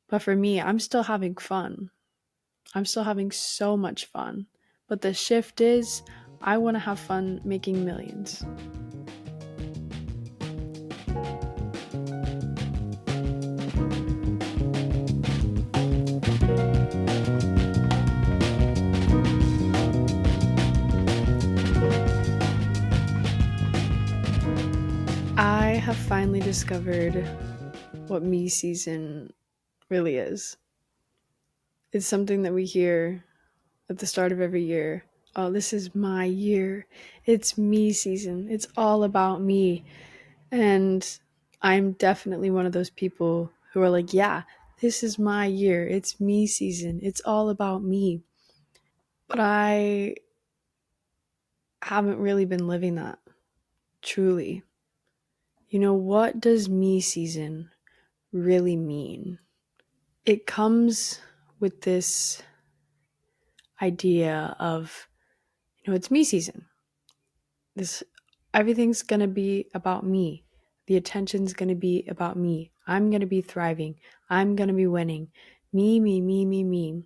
But for me, I'm still having fun. I'm still having so much fun. But the shift is I want to have fun making millions. I have finally discovered what me season really is. It's something that we hear at the start of every year. Oh, this is my year. It's me season. It's all about me. And I'm definitely one of those people who are like, yeah, this is my year. It's me season. It's all about me. But I haven't really been living that truly. What does me season really mean? It comes with this idea of, it's me season. This everything's going to be about me. The attention's going to be about me. I'm going to be thriving. I'm going to be winning. Me, me, me, me, me.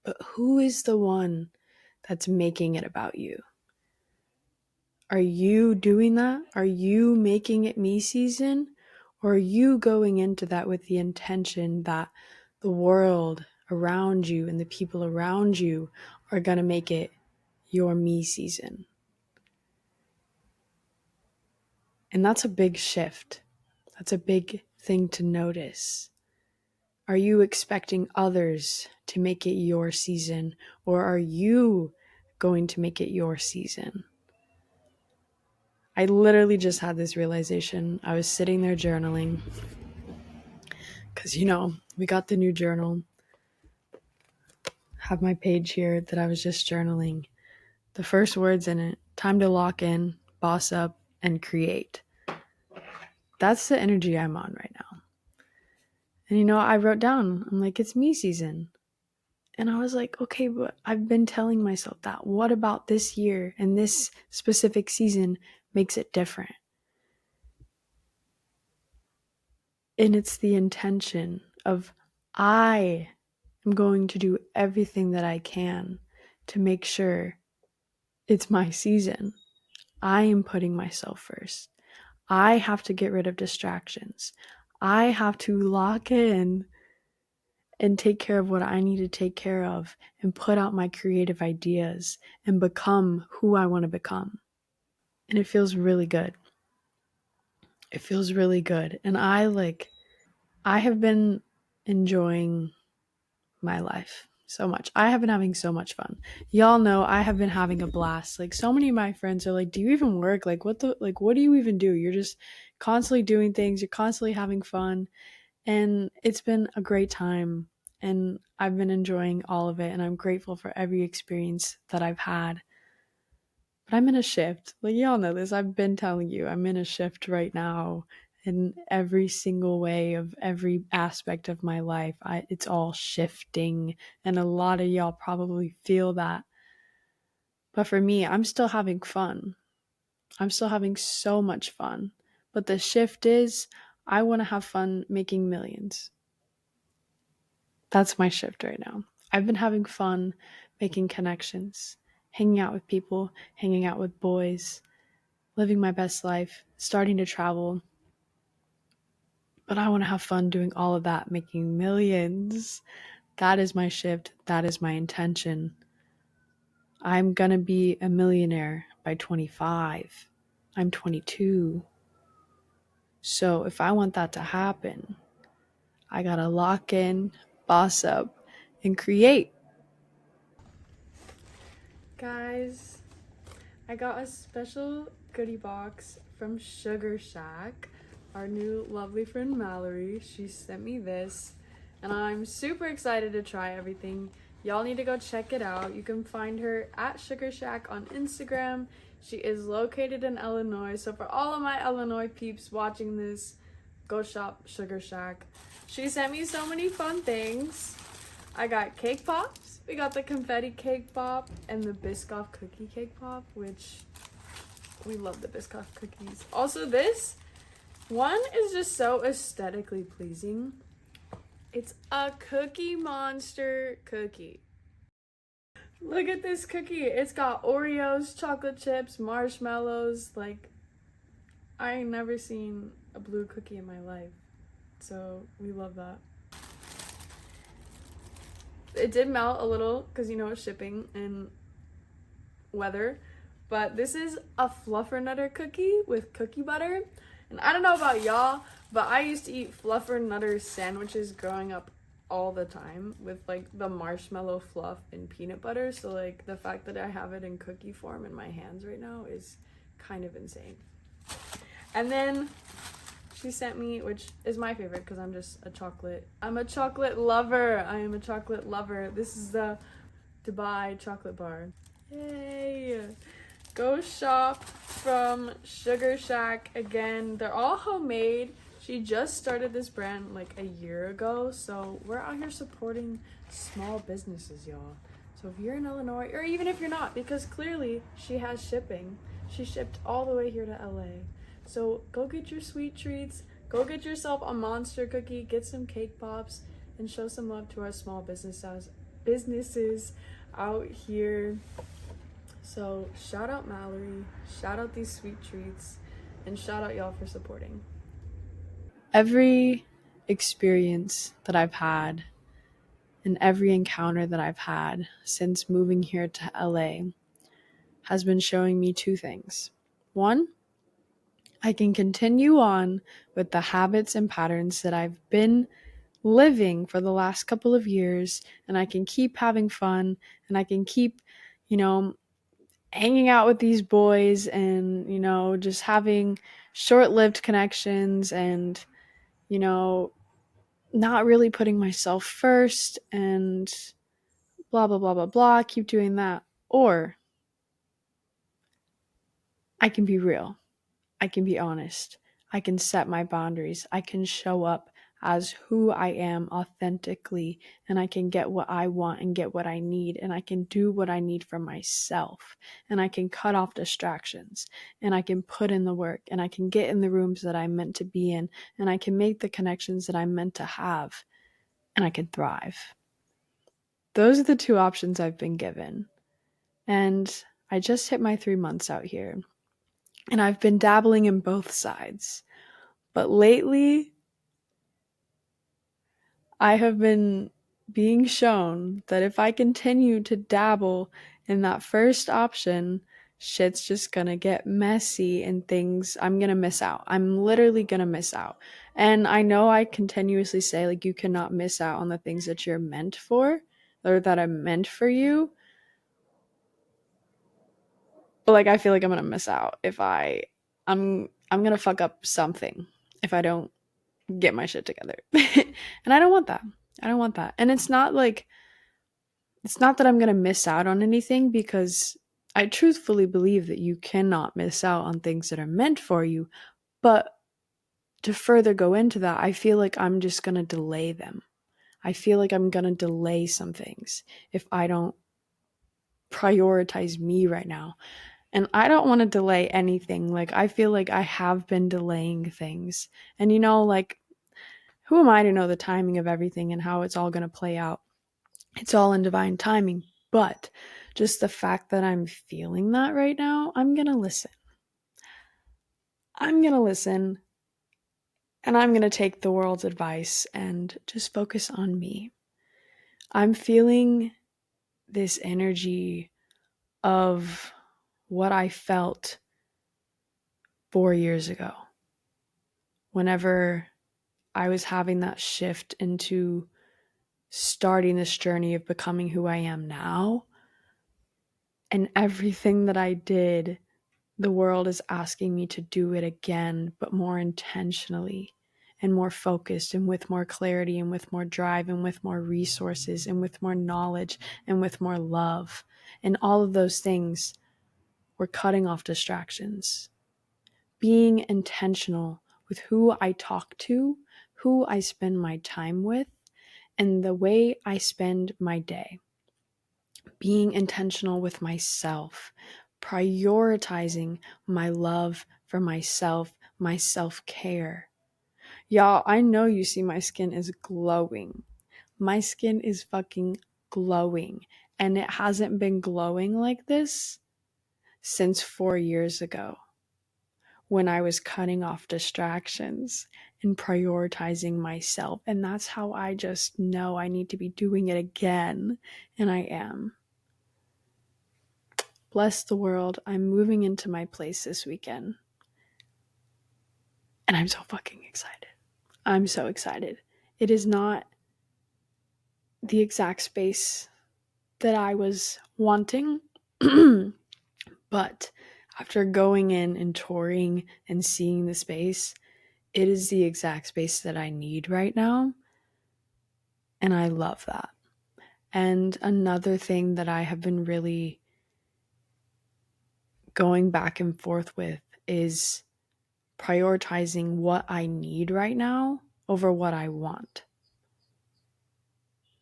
But who is the one that's making it about you? Are you doing that? Are you making it me season? Or are you going into that with the intention that the world around you and the people around you are going to make it your me season? And that's a big shift. That's a big thing to notice. Are you expecting others to make it your season, or are you going to make it your season? I literally just had this realization. I was sitting there journaling because, we got the new journal. Have my page here that I was just journaling. The first words in it: time to lock in, boss up, and create. That's the energy I'm on right now. And I wrote down, I'm like, it's me season. And I was like, okay, but I've been telling myself that. What about this year and this specific season makes it different? And it's the intention of I am going to do everything that I can to make sure it's my season. I am putting myself first. I have to get rid of distractions. I have to lock in and take care of what I need to take care of and put out my creative ideas and become who I want to become. And it feels really good. It feels really good. And I have been enjoying my life so much. I have been having so much fun. Y'all know I have been having a blast. Like, so many of my friends are like, "Do you even work? What do you even do? You're just constantly doing things. You're constantly having fun." And it's been a great time, and I've been enjoying all of it, and I'm grateful for every experience that I've had. But I'm in a shift. Like, y'all know this. I've been telling you, I'm in a shift right now in every single way of every aspect of my life. It's all shifting, and a lot of y'all probably feel that. But for me, I'm still having fun. I'm still having so much fun. But the shift is I want to have fun making millions. That's my shift right now. I've been having fun making connections, hanging out with people, hanging out with boys, living my best life, starting to travel. But I want to have fun doing all of that, making millions. That is my shift. That is my intention. I'm going to be a millionaire by 25. I'm 22. So if I want that to happen, I got to lock in, boss up, and create. Guys, I got a special goodie box from Sugar Shack. Our new lovely friend Mallory, she sent me this, and I'm super excited to try everything. Y'all need to go check it out. You can find her at Sugar Shack on Instagram. She is located in Illinois, so for all of my Illinois peeps watching this, go shop Sugar Shack. She sent me so many fun things. I got cake pops. We got the confetti cake pop and the Biscoff cookie cake pop, which we love the Biscoff cookies. Also, this one is just so aesthetically pleasing. It's a Cookie Monster cookie. Look at this cookie. It's got Oreos, chocolate chips, marshmallows. Like, I ain't never seen a blue cookie in my life. So we love that. It did melt a little because, you know, it's shipping and weather. But this is a Fluffernutter cookie with cookie butter. And I don't know about y'all, but I used to eat Fluffernutter sandwiches growing up all the time with like the marshmallow fluff and peanut butter. So like the fact that I have it in cookie form in my hands right now is kind of insane. And then she sent me, which is my favorite because I'm a chocolate lover. I am a chocolate lover. This is the Dubai chocolate bar. Yay! Go shop from Sugar Shack again. They're all homemade. She just started this brand like a year ago, so we're out here supporting small businesses, y'all. So if you're in Illinois, or even if you're not, because clearly she has shipping. She shipped all the way here to LA. So go get your sweet treats. Go get yourself a monster cookie. Get some cake pops and show some love to our small businesses out here. So shout out Mallory, shout out these sweet treats, and shout out y'all for supporting. Every experience that I've had and every encounter that I've had since moving here to LA has been showing me two things. One, I can continue on with the habits and patterns that I've been living for the last couple of years, and I can keep having fun, and I can keep, hanging out with these boys and, just having short-lived connections and, not really putting myself first and blah, blah, blah, blah, blah, keep doing that. Or I can be real. I can be honest. I can set my boundaries. I can show up as who I am authentically, and I can get what I want and get what I need, and I can do what I need for myself, and I can cut off distractions, and I can put in the work, and I can get in the rooms that I'm meant to be in, and I can make the connections that I'm meant to have, and I can thrive. Those are the two options I've been given. And I just hit my 3 months out here, and I've been dabbling in both sides. But lately, I have been being shown that if I continue to dabble in that first option, shit's just gonna get messy and I'm gonna miss out. I'm literally gonna miss out. And I know I continuously say, like, you cannot miss out on the things that you're meant for or that are meant for you. But like, I feel like I'm gonna miss out if I'm gonna fuck up something if I don't get my shit together. And I don't want that. I don't want that. And it's not that I'm going to miss out on anything, because I truthfully believe that you cannot miss out on things that are meant for you. But to further go into that, I feel like I'm just going to delay them. I feel like I'm going to delay some things if I don't prioritize me right now. And I don't want to delay anything. Like, I feel like I have been delaying things. And like, who am I to know the timing of everything and how it's all going to play out? It's all in divine timing. But just the fact that I'm feeling that right now, I'm going to listen. I'm going to listen. And I'm going to take the world's advice and just focus on me. I'm feeling this energy of what I felt 4 years ago. Whenever I was having that shift into starting this journey of becoming who I am now, and everything that I did, the world is asking me to do it again, but more intentionally and more focused and with more clarity and with more drive and with more resources and with more knowledge and with more love. And all of those things were cutting off distractions. Being intentional with who I talk to, who I spend my time with, and the way I spend my day. Being intentional with myself, prioritizing my love for myself, my self-care. Y'all, I know you see my skin is glowing. My skin is fucking glowing. And it hasn't been glowing like this since 4 years ago when I was cutting off distractions and prioritizing myself. And that's how I just know I need to be doing it again. And I am. Bless the world. I'm moving into my place this weekend. And I'm so fucking excited. I'm so excited. It is not the exact space that I was wanting, but after going in and touring and seeing the space, it is the exact space that I need right now. And I love that. And another thing that I have been really going back and forth with is prioritizing what I need right now over what I want.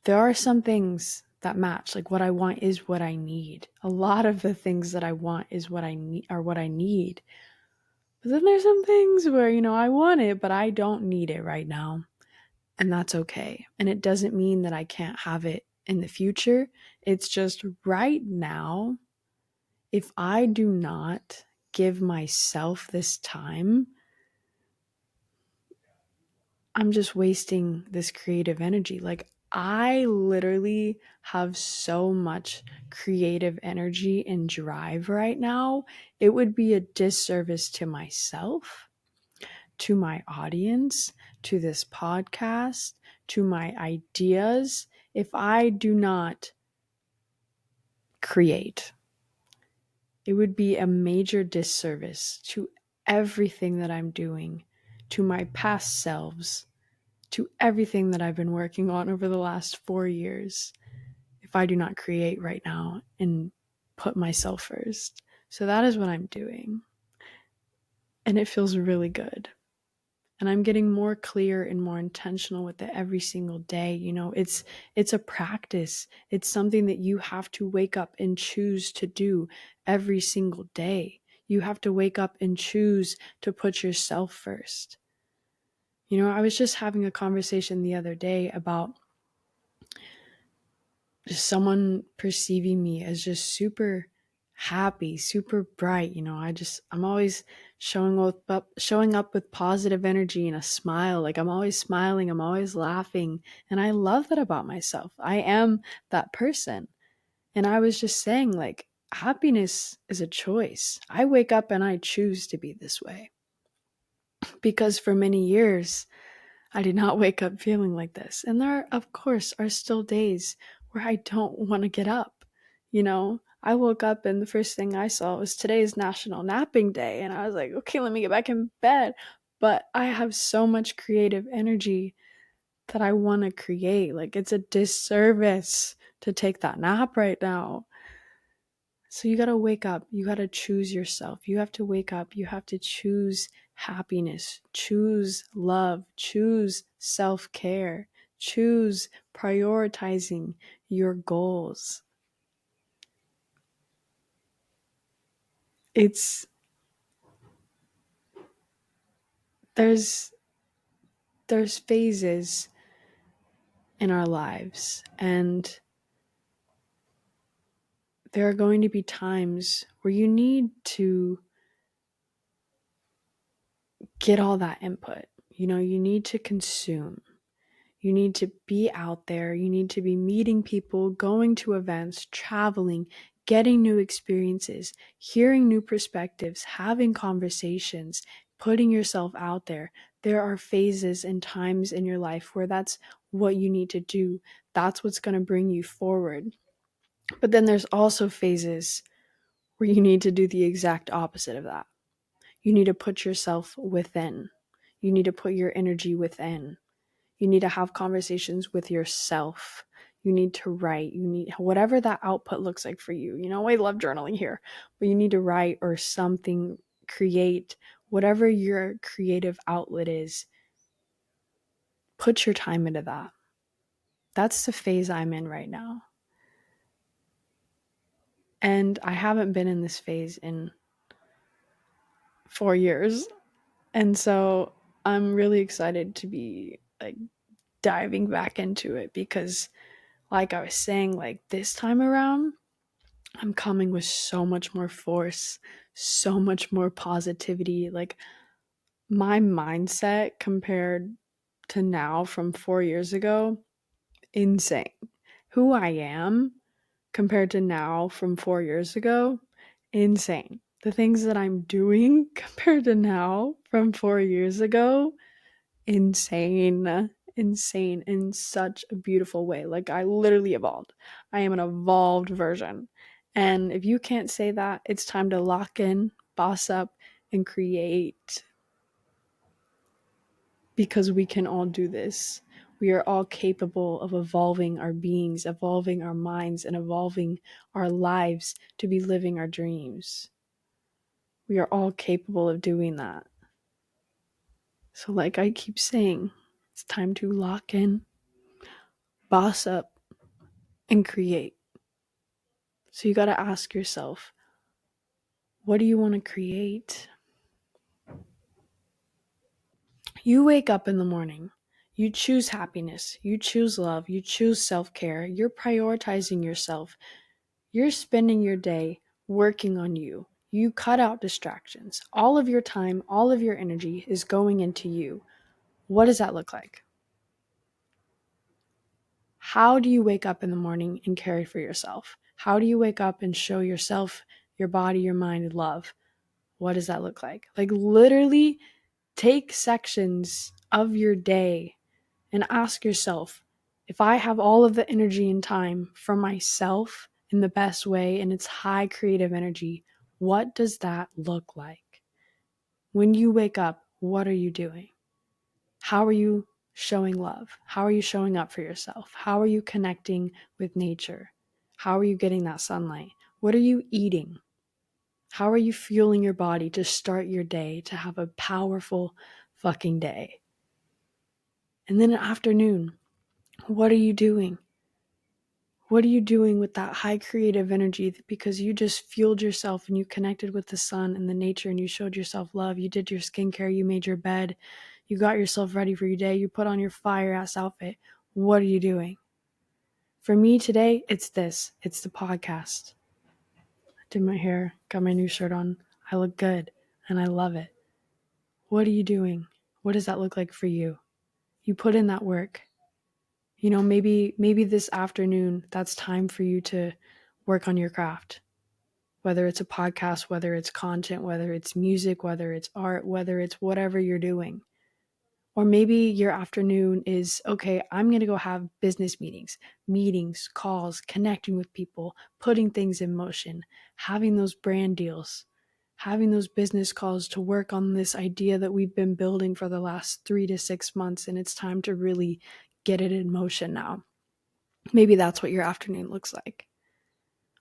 There are some things that match, like what I want is what I need. A lot of the things that I want is what I need are what I need. But then there's some things where, I want it, but I don't need it right now. And that's okay. And it doesn't mean that I can't have it in the future. It's just right now, if I do not give myself this time, I'm just wasting this creative energy. Like, I literally have so much creative energy and drive right now. It would be a disservice to myself, to my audience, to this podcast, to my ideas, if I do not create. It would be a major disservice to everything that I'm doing, to my past selves, to everything that I've been working on over the last 4 years, if I do not create right now and put myself first. So that is what I'm doing. And it feels really good. And I'm getting more clear and more intentional with it every single day. It's a practice. It's something that you have to wake up and choose to do every single day. You have to wake up and choose to put yourself first. I was just having a conversation the other day about just someone perceiving me as just super happy, super bright. I'm always showing up with positive energy and a smile. Like, I'm always smiling, I'm always laughing, and I love that about myself. I am that person. And I was just saying, like, happiness is a choice. I wake up and I choose to be this way, because for many years I did not wake up feeling like this. And there, of course, are still days where I don't want to get up. I woke up and the first thing I saw was today's National Napping Day. And I was like, okay, let me get back in bed. But I have so much creative energy that I want to create. Like, it's a disservice to take that nap right now. So you got to wake up. You got to choose yourself. You have to wake up. You have to choose happiness, choose love, choose self-care, choose prioritizing your goals. There's phases in our lives, and there are going to be times where you need to get all that input. You need to consume. You need to be out there. You need to be meeting people, going to events, traveling, getting new experiences, hearing new perspectives, having conversations, putting yourself out there. There are phases and times in your life where that's what you need to do. That's what's going to bring you forward. But then there's also phases where you need to do the exact opposite of that. You need to put yourself within. You need to put your energy within. You need to have conversations with yourself. You need to write. You need whatever that output looks like for you. I love journaling here, but you need to write or something, create, whatever your creative outlet is. Put your time into that. That's the phase I'm in right now. And I haven't been in this phase in 4 years. And so I'm really excited to be like diving back into it because like I was saying, like this time around, I'm coming with so much more force, so much more positivity. Like my mindset compared to now from 4 years ago, insane. Who I am compared to now from 4 years ago, insane. The things that I'm doing compared to now from 4 years ago, insane. Insane in such a beautiful way. Like I literally evolved. I am an evolved version. And if you can't say that, it's time to lock in, boss up, and create, because we can all do this. We are all capable of evolving our beings, evolving our minds, and evolving our lives to be living our dreams. We are all capable of doing that. So, like I keep saying, it's time to lock in, boss up, and create. So, you got to ask yourself, what do you want to create? You wake up in the morning. You choose happiness. You choose love. You choose self care. You're prioritizing yourself. You're spending your day working on you. You cut out distractions. All of your time, all of your energy is going into you. What does that look like? How do you wake up in the morning and care for yourself? How do you wake up and show yourself, your body, your mind love? What does that look like? Like literally take sections of your day and ask yourself, if I have all of the energy and time for myself in the best way and it's high creative energy, what does that look like? When you wake up, what are you doing? How are you showing love? How are you showing up for yourself? How are you connecting with nature? How are you getting that sunlight? What are you eating? How are you fueling your body to start your day, to have a powerful fucking day? And then afternoon, what are you doing? What are you doing with that high creative energy because you just fueled yourself and you connected with the sun and the nature and you showed yourself love? You did your skincare, you made your bed, you got yourself ready for your day, you put on your fire ass outfit. What are you doing? For me today, it's this. It's the podcast. I did my hair, got my new shirt on. I look good and I love it. What are you doing? What does that look like for you? You put in that work. You know, maybe this afternoon, that's time for you to work on your craft. Whether it's a podcast, whether it's content, whether it's music, whether it's art, whether it's whatever you're doing. Or maybe your afternoon is, okay, I'm going to go have business meetings, calls, connecting with people, putting things in motion, having those brand deals, having those business calls to work on this idea that we've been building for the last 3 to 6 months. And it's time to really get it in motion now. Maybe that's what your afternoon looks like.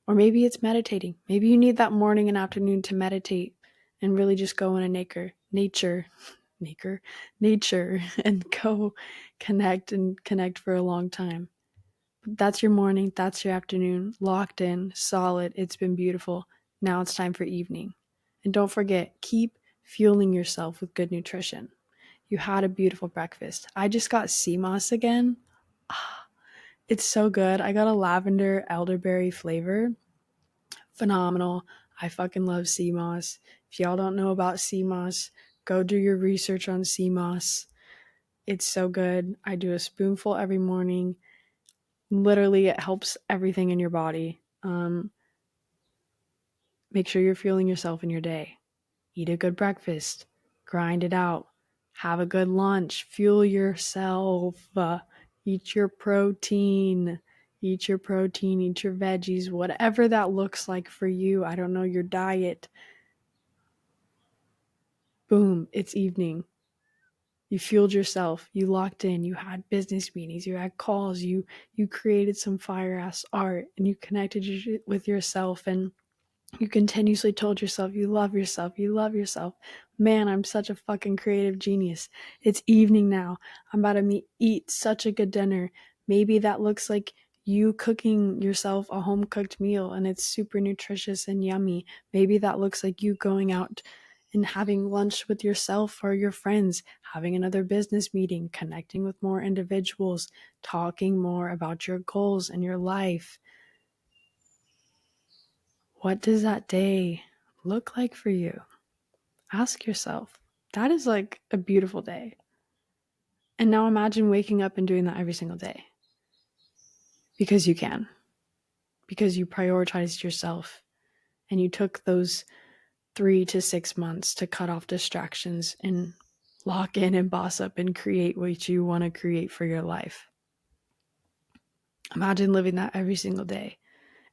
Or maybe it's meditating. Maybe you need that morning and afternoon to meditate and really just go in a nature and go connect for a long time. That's your morning, that's your afternoon, locked in, solid. It's been beautiful. Now it's time for evening. And don't forget, keep fueling yourself with good nutrition. You had a beautiful breakfast. I just got sea moss again. It's so good. I got a lavender elderberry flavor. Phenomenal. I fucking love sea moss. If y'all don't know about sea moss, go do your research on sea moss. It's so good. I do a spoonful every morning. Literally, it helps everything in your body. Make sure you're fueling yourself in your day. Eat a good breakfast. Grind it out. Have a good lunch. Fuel yourself. Eat your protein. Eat your protein. Eat your veggies. Whatever that looks like for you. I don't know your diet. Boom. It's evening. You fueled yourself. You locked in. You had business meetings. You had calls. You created some fire ass art, and you connected with yourself, and you continuously told yourself you love yourself. You love yourself. Man, I'm such a fucking creative genius. It's evening now. I'm about to eat such a good dinner. Maybe that looks like you cooking yourself a home cooked meal and it's super nutritious and yummy. Maybe that looks like you going out and having lunch with yourself or your friends, having another business meeting, connecting with more individuals, talking more about your goals and your life. What does that day look like for you? Ask yourself. That is like a beautiful day. And now imagine waking up and doing that every single day. Because you can. Because you prioritized yourself and you took those 3 to 6 months to cut off distractions and lock in and boss up and create what you want to create for your life. Imagine living that every single day.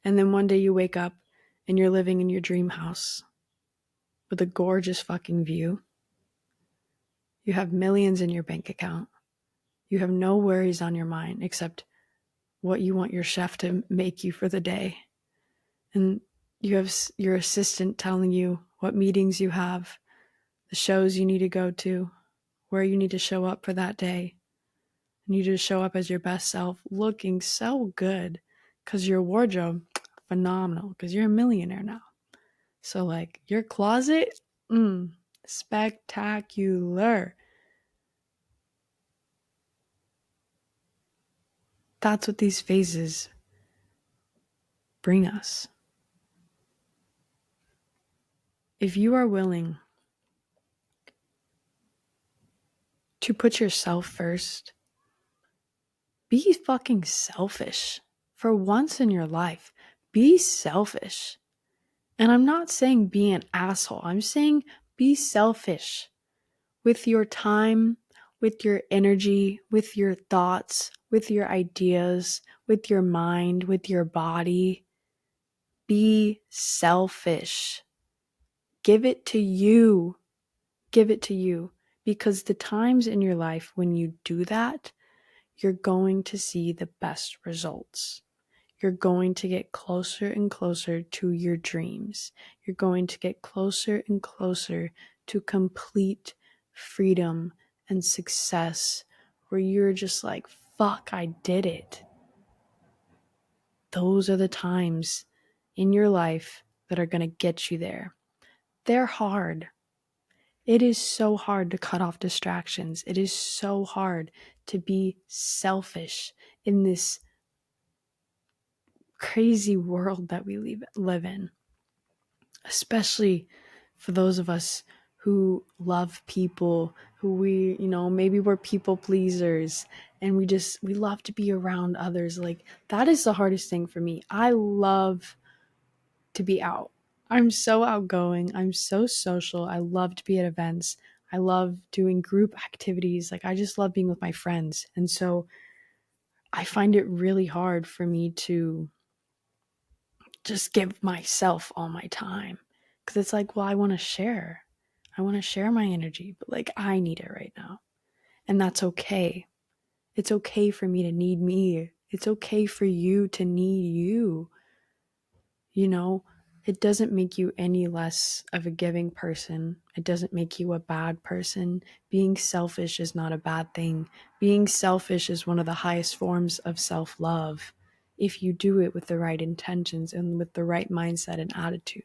And then one day you wake up and you're living in your dream house with a gorgeous fucking view. You have millions in your bank account. You have no worries on your mind except what you want your chef to make you for the day. And you have your assistant telling you what meetings you have, the shows you need to go to, where you need to show up for that day. And you just show up as your best self, looking so good because your wardrobe, phenomenal, because you're a millionaire now. So, like, your closet, spectacular. That's what these phases bring us. If you are willing to put yourself first, be fucking selfish for once in your life. Be selfish. And I'm not saying be an asshole. I'm saying be selfish with your time, with your energy, with your thoughts, with your ideas, with your mind, with your body. Be selfish. Give it to you. Give it to you. Because the times in your life when you do that, you're going to see the best results. You're going to get closer and closer to your dreams. You're going to get closer and closer to complete freedom and success where you're just like, fuck, I did it. Those are the times in your life that are going to get you there. They're hard. It is so hard to cut off distractions. It is so hard to be selfish in this crazy world that we live in, especially for those of us who love people, who maybe we're people pleasers and we love to be around others. Like, that is the hardest thing for me. I love to be out. I'm so outgoing. I'm so social. I love to be at events. I love doing group activities. Like, I just love being with my friends. And so I find it really hard for me to just give myself all my time. Because it's like, well, I want to share. I want to share my energy, but like, I need it right now. And that's okay. It's okay for me to need me. It's okay for you to need you. You know, it doesn't make you any less of a giving person. It doesn't make you a bad person. Being selfish is not a bad thing. Being selfish is one of the highest forms of self-love if you do it with the right intentions and with the right mindset and attitude.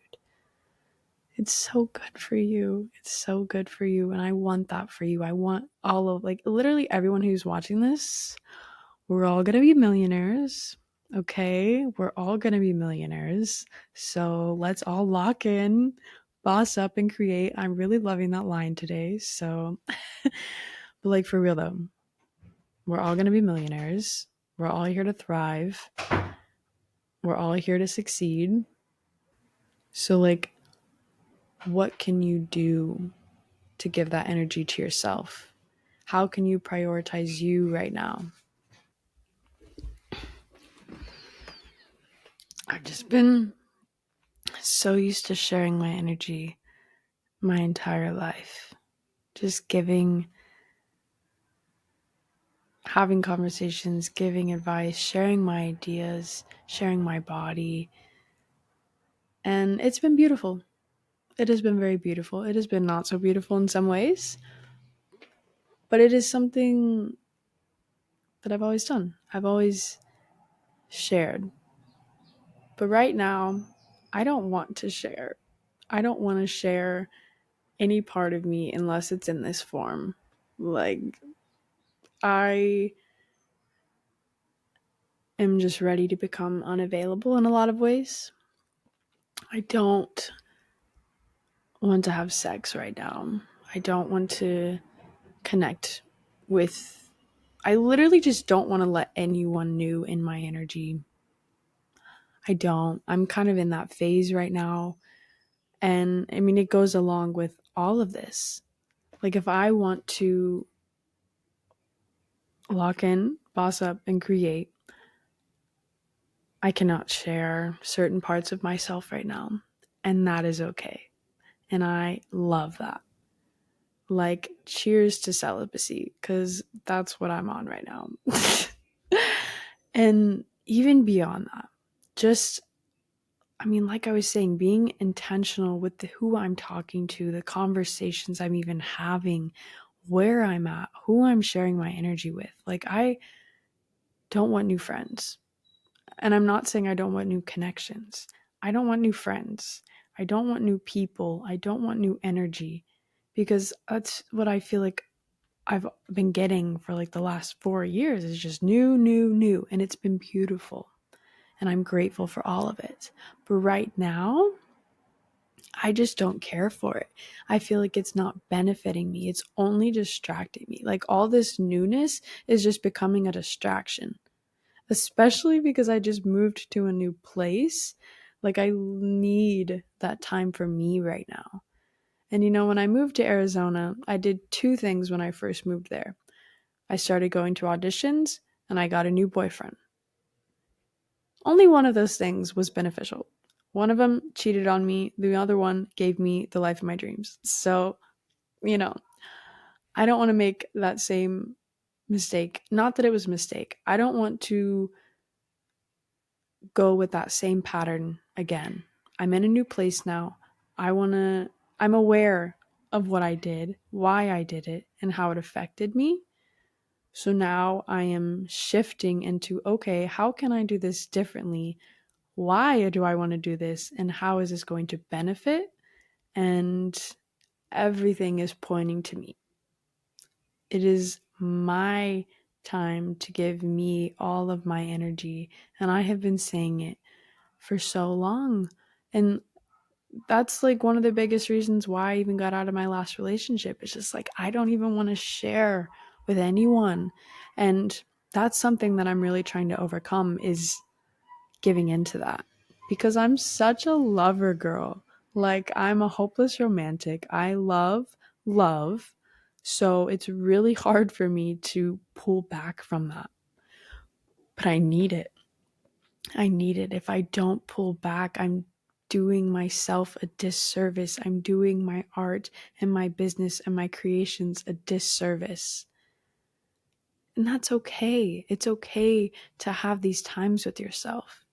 It's so good for you. It's so good for you. And I want that for you. I want all of, like, literally everyone who's watching this, we're all going to be millionaires. Okay, we're all going to be millionaires. So let's all lock in, boss up, and create. I'm really loving that line today. So, but like, for real though, we're all going to be millionaires. We're all here to thrive. We're all here to succeed. So, like, what can you do to give that energy to yourself? How can you prioritize you right now? I've just been so used to sharing my energy my entire life. Just giving, having conversations, giving advice, sharing my ideas, sharing my body. And it's been beautiful. It has been very beautiful. It has been not so beautiful in some ways, but it is something that I've always done. I've always shared. But right now, I don't want to share. I don't want to share any part of me unless it's in this form. Like, I am just ready to become unavailable in a lot of ways. I don't want to have sex right now. I don't want to connect with, I literally just don't want to let anyone new in my energy. I don't. I'm kind of in that phase right now. And I mean, it goes along with all of this. Like, if I want to lock in, boss up, and create, I cannot share certain parts of myself right now. And that is okay. And I love that. Like, cheers to celibacy, because that's what I'm on right now. And even beyond that, just, I mean, like I was saying, being intentional with who I'm talking to, the conversations I'm even having, where I'm at, who I'm sharing my energy with. Like, I don't want new friends. And I'm not saying I don't want new connections. I don't want new friends. I don't want new people. I don't want new energy, because that's what I feel like I've been getting for like the last 4 years, is just new, new, new. And it's been beautiful. And I'm grateful for all of it. But right now, I just don't care for it. I feel like it's not benefiting me. It's only distracting me. Like, all this newness is just becoming a distraction, especially because I just moved to a new place. Like, I need that time for me right now. And when I moved to Arizona, I did two things when I first moved there. I started going to auditions and I got a new boyfriend. Only one of those things was beneficial. One of them cheated on me, the other one gave me the life of my dreams. So, I don't want to make that same mistake. Not that it was a mistake. I don't want to go with that same pattern again. I'm in a new place now. I'm aware of what I did, why I did it, and how it affected me. So now I am shifting into, okay, how can I do this differently? Why do I want to do this? And how is this going to benefit? And everything is pointing to me. It is my time to give me all of my energy. And I have been saying it for so long. And that's like one of the biggest reasons why I even got out of my last relationship. It's just like, I don't even want to share with anyone. And that's something that I'm really trying to overcome, is giving into that, because I'm such a lover girl. Like, I'm a hopeless romantic. I love love. So it's really hard for me to pull back from that. But I need it. I need it. If I don't pull back, I'm doing myself a disservice. I'm doing my art and my business and my creations a disservice. And that's okay. It's okay to have these times with yourself.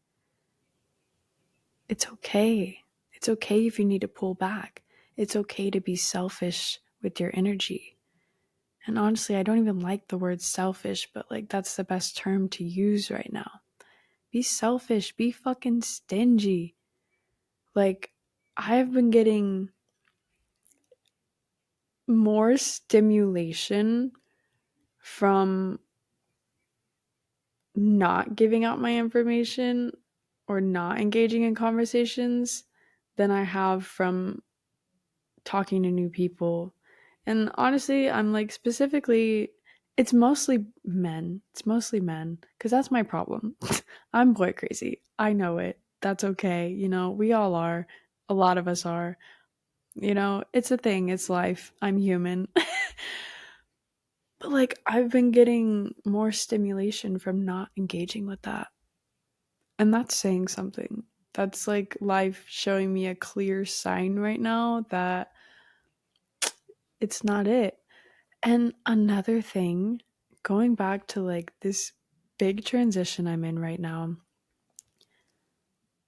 It's okay. It's okay if you need to pull back. It's okay to be selfish with your energy. And honestly, I don't even like the word selfish, but like, that's the best term to use right now. Be selfish. Be fucking stingy. Like, I've been getting more stimulation from not giving out my information or not engaging in conversations than I have from talking to new people. And honestly, I'm like, specifically, it's mostly men. It's mostly men, because that's my problem. I'm boy crazy. I know it. That's okay. We all are. A lot of us are. It's a thing. It's life. I'm human. But like, I've been getting more stimulation from not engaging with that. And that's saying something. That's like life showing me a clear sign right now that it's not it. And another thing, going back to like this big transition I'm in right now,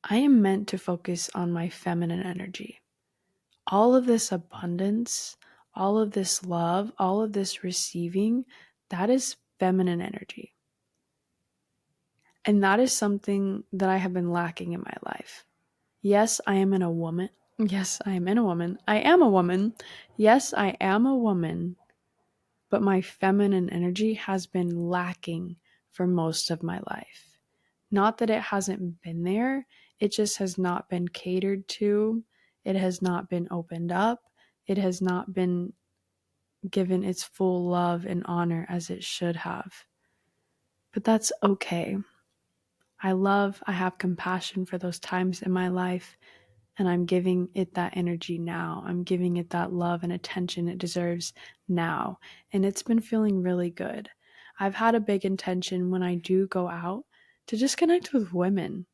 I am meant to focus on my feminine energy. All of this abundance, all of this love, all of this receiving, that is feminine energy. And that is something that I have been lacking in my life. Yes, I am a woman. Yes, I am in a woman. I am a woman. Yes, I am a woman. But my feminine energy has been lacking for most of my life. Not that it hasn't been there, it just has not been catered to. It has not been opened up. It has not been given its full love and honor as it should have. But that's okay. I have compassion for those times in my life, and I'm giving it that energy now. I'm giving it that love and attention it deserves now. And it's been feeling really good. I've had a big intention when I do go out to just connect with women.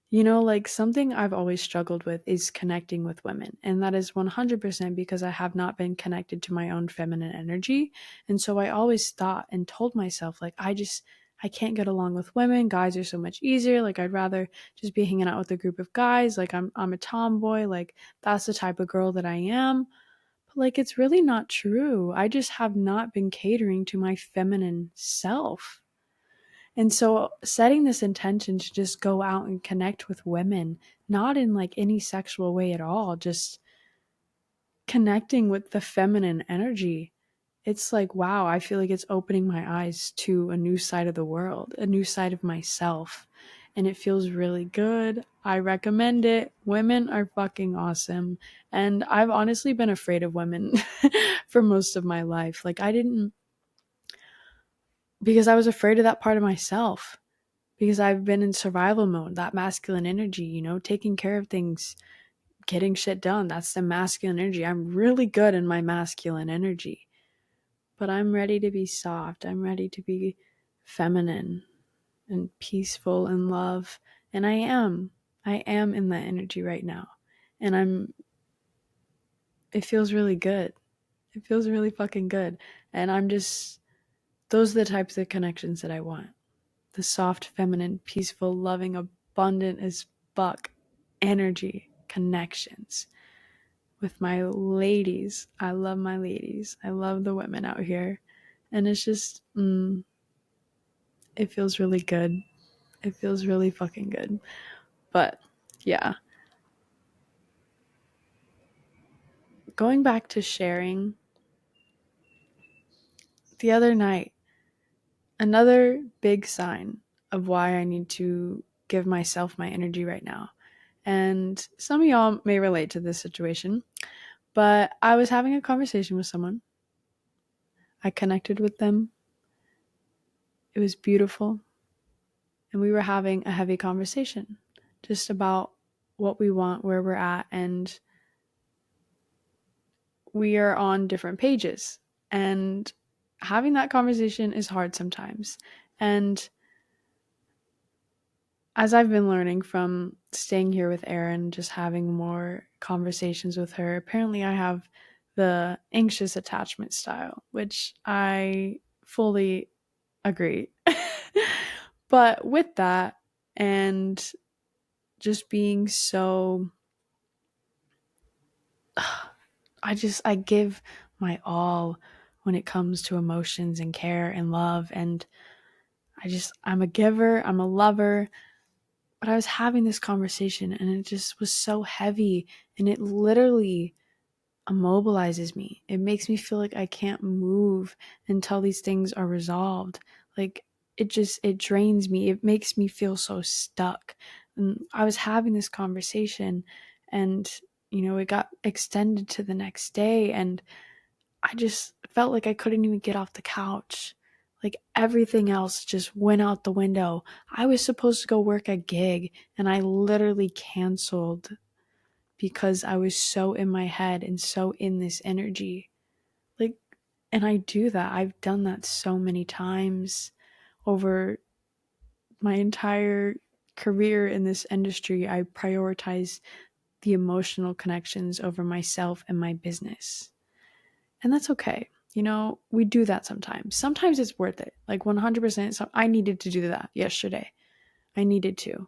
You know, like something I've always struggled with is connecting with women. And that is 100% because I have not been connected to my own feminine energy. And so I always thought and told myself, like, I can't get along with women. Guys are so much easier. Like, I'd rather just be hanging out with a group of guys. Like, I'm a tomboy. Like, that's the type of girl that I am. But, like, it's really not true. I just have not been catering to my feminine self. And so setting this intention to just go out and connect with women, not in like any sexual way at all, just connecting with the feminine energy. It's like, wow, I feel like it's opening my eyes to a new side of the world, a new side of myself. And it feels really good. I recommend it. Women are fucking awesome. And I've honestly been afraid of women for most of my life. Like, I didn't, because I was afraid of that part of myself. Because I've been in survival mode, that masculine energy, you know, taking care of things, getting shit done. That's the masculine energy. I'm really good in my masculine energy, but I'm ready to be soft. I'm ready to be feminine and peaceful and love. And I am. I am in that energy right now. And it feels really good. It feels really fucking good. And those are the types of connections that I want. The soft, feminine, peaceful, loving, abundant as fuck energy connections with my ladies. I love my ladies. I love the women out here. And it's just, it feels really good. It feels really fucking good. But yeah, going back to sharing, the other night, another big sign of why I need to give myself my energy right now. And some of y'all may relate to this situation. But I was having a conversation with someone. I connected with them. It was beautiful. And we were having a heavy conversation just about what we want, where we're at, and we are on different pages. And having that conversation is hard sometimes. And as I've been learning from staying here with Erin, just having more conversations with her, apparently I have the anxious attachment style, which I fully agree. But with that, and just being so, I give my all when it comes to emotions and care and love. And I'm a giver, I'm a lover. But I was having this conversation and it just was so heavy, and it literally immobilizes me. It makes me feel like I can't move until these things are resolved. Like, it drains me. It makes me feel so stuck. And I was having this conversation, and it got extended to the next day, and I just felt like I couldn't even get off the couch. Like, everything else just went out the window. I was supposed to go work a gig, and I literally canceled because I was so in my head and so in this energy. Like, and I do that. I've done that so many times over my entire career in this industry. I prioritize the emotional connections over myself and my business. And that's okay. We do that sometimes. Sometimes it's worth it. Like 100%. So I needed to do that yesterday. I needed to.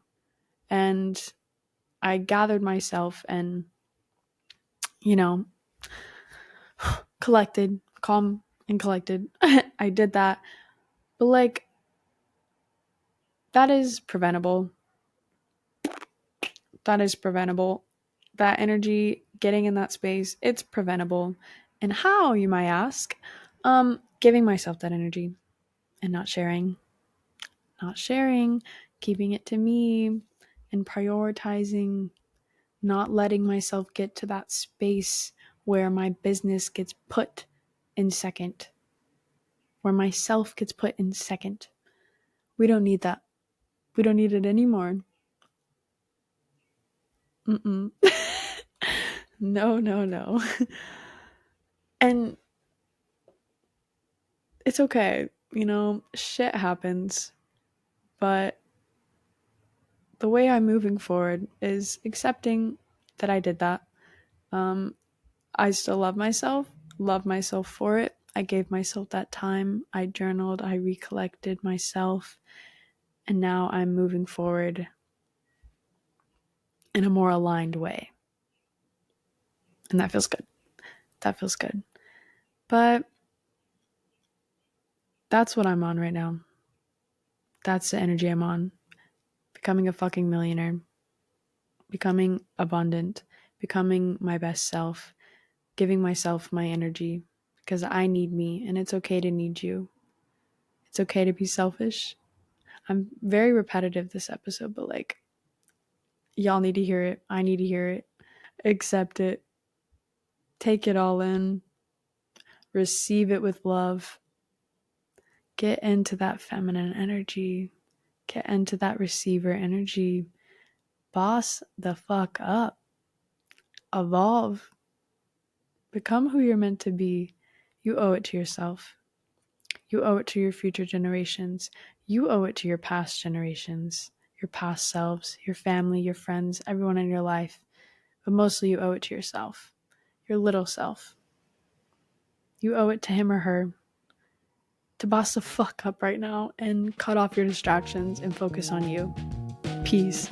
And I gathered myself and, you know, collected, calm and collected. I did that. But like, that is preventable. That is preventable that energy, getting in that space, it's preventable. And how, you might ask? Giving myself that energy and not sharing, keeping it to me, and prioritizing, not letting myself get to that space where my business gets put in second, where myself gets put in second. We don't need that. We don't need it anymore. Mm-mm. No. And it's okay, shit happens, but the way I'm moving forward is accepting that I did that. I still love myself for it. I gave myself that time. I journaled, I recollected myself, and now I'm moving forward in a more aligned way. And that feels good. That feels good. But that's what I'm on right now. That's the energy I'm on. Becoming a fucking millionaire. Becoming abundant. Becoming my best self. Giving myself my energy. Because I need me, and it's okay to need you. It's okay to be selfish. I'm very repetitive this episode, but like, y'all need to hear it. I need to hear it. Accept it. Take it all in. Receive it with love. Get into that feminine energy. Get into that receiver energy. Boss the fuck up. Evolve. Become who you're meant to be. You owe it to yourself. You owe it to your future generations. You owe it to your past generations, your past selves, your family, your friends, everyone in your life. But mostly you owe it to yourself, your little self. You owe it to him or her to boss the fuck up right now and cut off your distractions and focus on you. Peace.